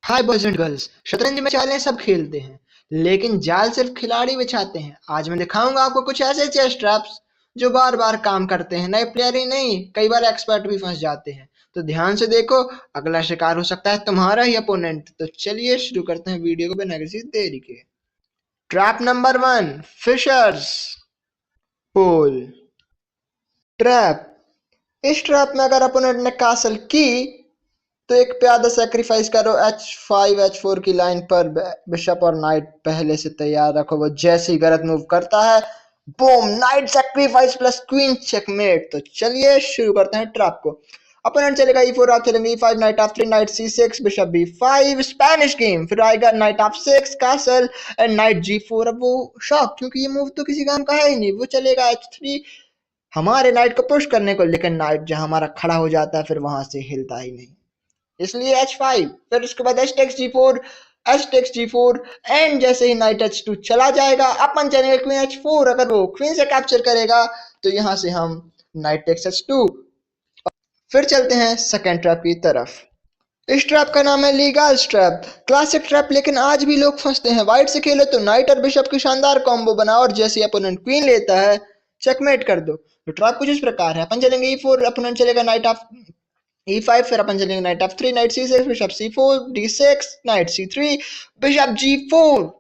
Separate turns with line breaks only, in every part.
Hi boys and girls, शतरंज में चालें सब खेलते हैं, लेकिन जाल सिर्फ खिलाड़ी बिछाते हैं। आज मैं दिखाऊंगा आपको कुछ ऐसे चेस ट्रैप्स जो बार बार काम करते हैं। नए प्लेयर ही नहीं, कई बार एक्सपर्ट भी फंस जाते हैं। तो ध्यान से देखो, अगला शिकार हो सकता है तुम्हारा ही अपोनेंट। तो चलिए शुरू करते हैं वीडियो को बिना किसी देरी के। Trap number 1, fisher's hole trap. इस ट्रैप में अगर अपोनेंट ने कासल की तो एक प्यादा सेक्रीफाइस करो h5 h4 की लाइन पर। बिशप और नाइट पहले से तैयार रखो। वो जैसे ही गलत मूव करता है, boom, night sacrifice plus queen checkmate. तो चलिए शुरू करते हैं ट्रैप को। अपोनेंट चलेगा e4, आप चलेंगे e5, night f3, knight c6, bishop b5, Spanish game. फिर आएगा night f6, castle and night g4। अब वो शॉक, क्योंकि ये मूव तो किसी काम का है ही नहीं। वो चलेगा h3 हमारे नाइट को पुश करने को, लेकिन नाइट जहां हमारा खड़ा हो जाता है फिर वहां से हिलता ही नहीं, इसलिए h5। फिर उसके बाद h takes g4, h takes g4 and जैसे ही नाइट h2 चला जाएगा, अपन चलेंगे क्वीन h4। अगर वो क्वीन से कैप्चर करेगा तो यहां से हम नाइट टेक्स h2। फिर चलते हैं सेकेंड ट्रैप की तरफ। इस ट्रैप का नाम है लीगल ट्रैप, क्लासिक ट्रैप, लेकिन आज भी लोग फंसते हैं। व्हाइट से खेले तो नाइट और बिशप की शानदार कॉम्बो बनाओ और जैसे ही अपोनेंट क्वीन लेता है चेकमेट कर दो। तो ट्रैप कुछ इस प्रकार है। अपन चलेंगे e4, अपोनेंट चलेगा नाइट ऑफ e5, फिर अपन चलेंगे knight f3, knight c6, bishop c4, d6, knight c3, bishop g4।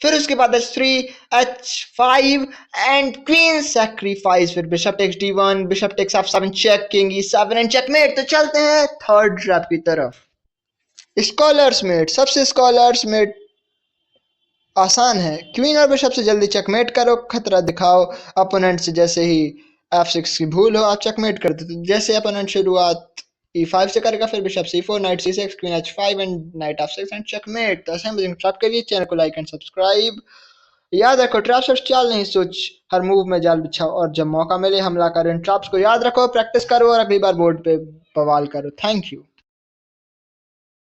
फिर उसके बाद h3, h5 and queen sacrifice. फिर bishop takes d1, bishop takes f7, check, king e7 and checkmate. तो चलते हैं थर्ड ट्रैप की तरफ। स्कॉलर्स मेट, सबसे स्कॉलर्स मेट आसान है। क्वीन और बिशप से जल्दी चेकमेट करो, खतरा दिखाओ। अपोनेंट से जैसे ही f6 की भूल हो, आप चेकमेट कर देते। जैसे अपोनेंट शुरुआत e5 से करेगा, फिर bishop c4, night c6, queen h5 and night f6 and checkmate. तो ऐसे हम ट्रैप के लिए चैनल को लाइक एंड सब्सक्राइब। याद रखो, ट्रैप सिर्फ चाल नहीं, सोच हर मूव में जाल बिछाओ और जब मौका मिले हमला करो। इन ट्रैप्स को याद रखो, प्रैक्टिस करो और अगली बार बोर्ड पे बवाल करो। Thank you.